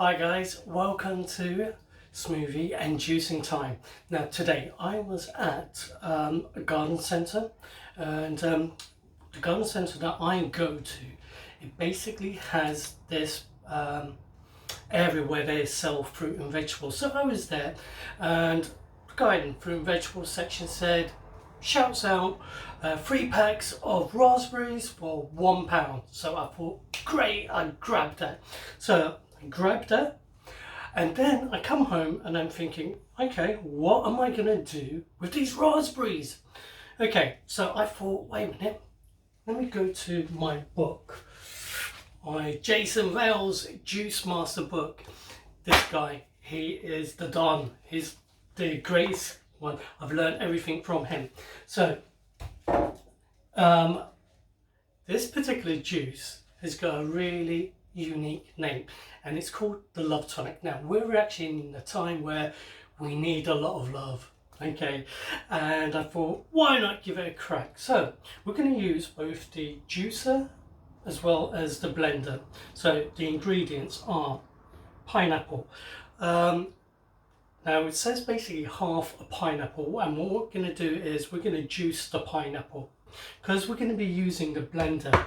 Hi guys, welcome to Smoothie and Juicing Time. Now today I was at a garden centre, and the garden centre that I go to, it basically has this area where they sell fruit and vegetables. So I was there, and the guy in the fruit and vegetable section said, shouts out 3 packs of raspberries for £1. So I thought, great, I grabbed that. So I grabbed that, and then I come home and I'm thinking, okay, what am I gonna do with these raspberries? Okay, so I thought, wait a minute, let me go to my book, my Jason Vale's Juice Master book. This guy, he is the Don. He's the greatest one. I've learned everything from him. So, this particular juice has got a really unique name, and it's called the Love Tonic. Now, we're actually in a time where we need a lot of love. Okay, and I thought, why not give it a crack? So, we're going to use both the juicer as well as the blender. So, the ingredients are pineapple. Now it says basically half a pineapple, and what we're going to do is we're going to juice the pineapple because we're going to be using the blender.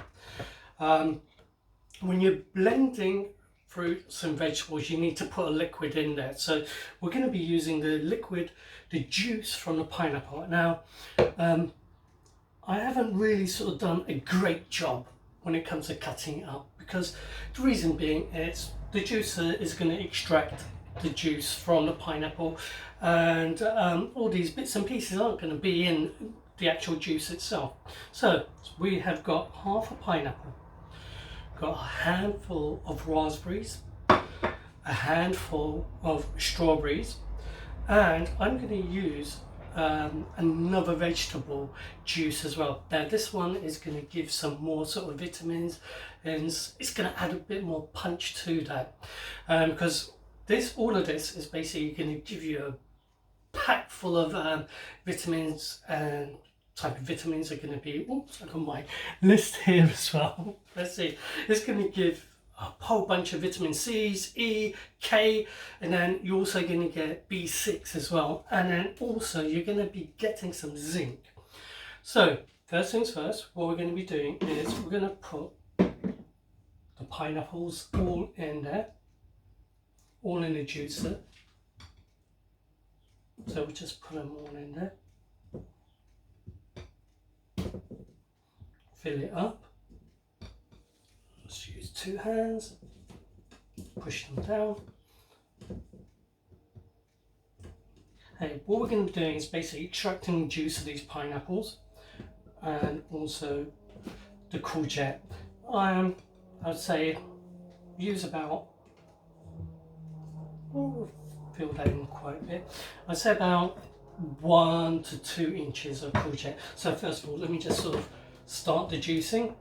When you're blending fruits and vegetables, you need to put a liquid in there. So we're going to be using the liquid, the juice from the pineapple. Now, I haven't really sort of done a great job when it comes to cutting it up, because the reason being is the juicer is going to extract the juice from the pineapple, and all these bits and pieces aren't going to be in the actual juice itself. So we have got half a pineapple, got a handful of raspberries, a handful of strawberries, and I'm going to use another vegetable juice as well. Now this one is going to give some more sort of vitamins, and it's going to add a bit more punch to that, because all of this is basically going to give you a pack full of vitamins, and type of vitamins are going to be, oops, I got my list here as well. Let's see, it's going to give a whole bunch of vitamin C's, E, K, and then you're also going to get B6 as well, and then also you're going to be getting some zinc. So first things first, what we're going to be doing is we're going to put the pineapples all in there, all in the juicer. So we just put them all in there, fill it up. Let's use 2 hands, push them down. Hey, what we're going to be doing is basically extracting the juice of these pineapples, and also the courgette. I would say use about, fill that in quite a bit. I'd say about 1 to 2 inches of courgette. So first of all, let me just sort of start the juicing.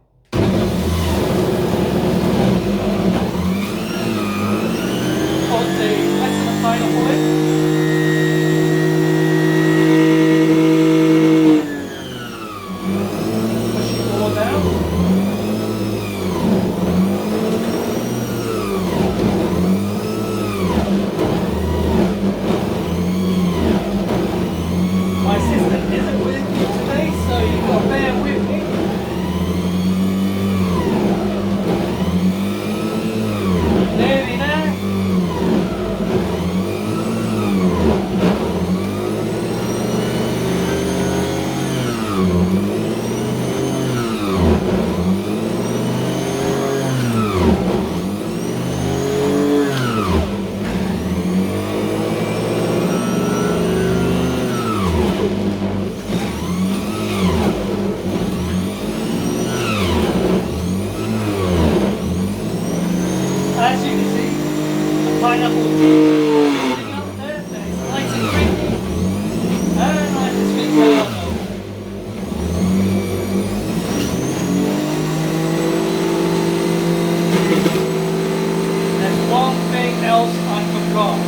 Put the rest of the pineapple in. Push it all down. My assistant isn't with me today, so you've got to bear with me. Nearly there. As you can see, the pineapple is up there. It's nice and creamy, and nice and sweet pineapple. There's one thing else I forgot,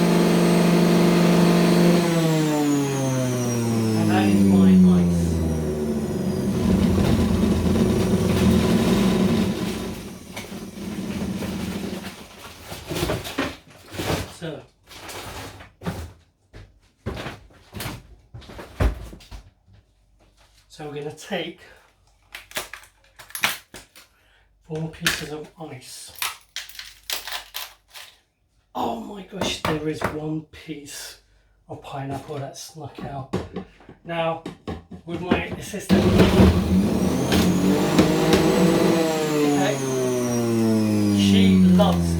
and that is my ice. So we're going to take 4 pieces of ice. Oh my gosh, there is 1 piece of pineapple that snuck out. Now, with my assistant, Ipek, she loves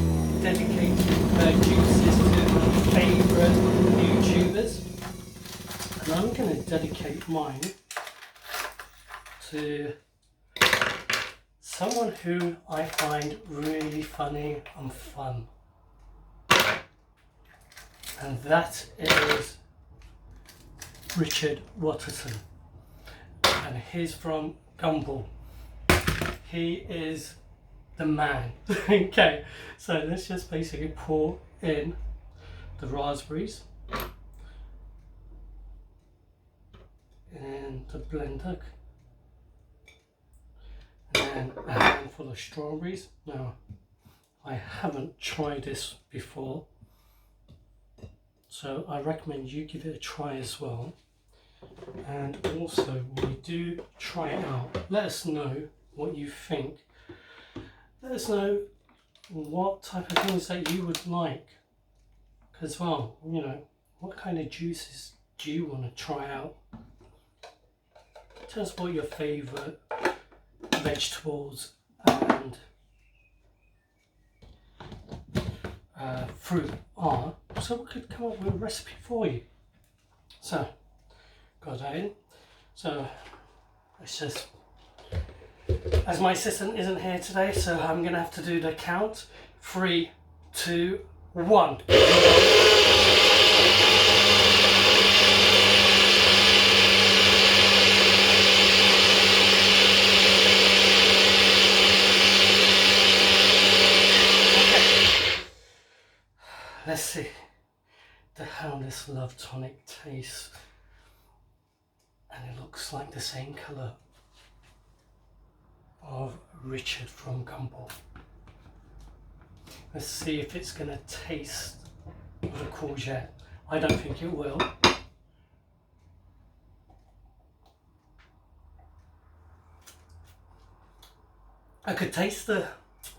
dedicating her juices to her favourite YouTubers. And I'm going to dedicate mine to someone who I find really funny and fun. And that is Richard Watterson. And he's from Gumball. He is the man. Okay, so let's just basically pour in the raspberries in the blender. And a handful of strawberries. Now, I haven't tried this before, so I recommend you give it a try as well. And also, when you do try it out, let us know what you think. Let us know what type of things that you would like as well. You know, what kind of juices do you want to try out? Tell us what your favourite vegetables and fruit are, so we could come up with a recipe for you. So, got that in. So, let's just, as my assistant isn't here today, so I'm going to have to do the count. 3, 2, 1. Let's see how this Love Tonic tastes. And it looks like the same colour of Richard from Gumball. Let's see if it's going to taste of a courgette. I don't think it will. I could taste the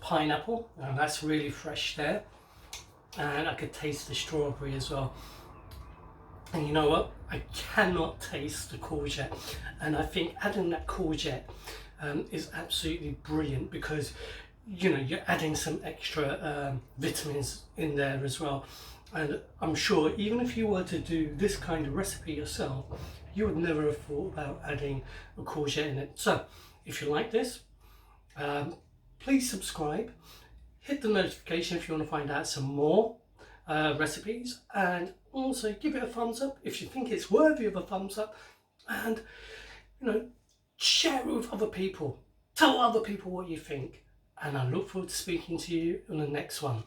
pineapple, and that's really fresh there. And I could taste the strawberry as well. And you know what? I cannot taste the courgette. And I think adding that courgette is absolutely brilliant, because you know, you're adding some extra vitamins in there as well. And I'm sure even if you were to do this kind of recipe yourself, you would never have thought about adding a courgette in it. So if you like this, please subscribe. Hit the notification if you want to find out some more recipes, and also give it a thumbs up if you think it's worthy of a thumbs up, and you know, share it with other people. Tell other people what you think, and I look forward to speaking to you on the next one.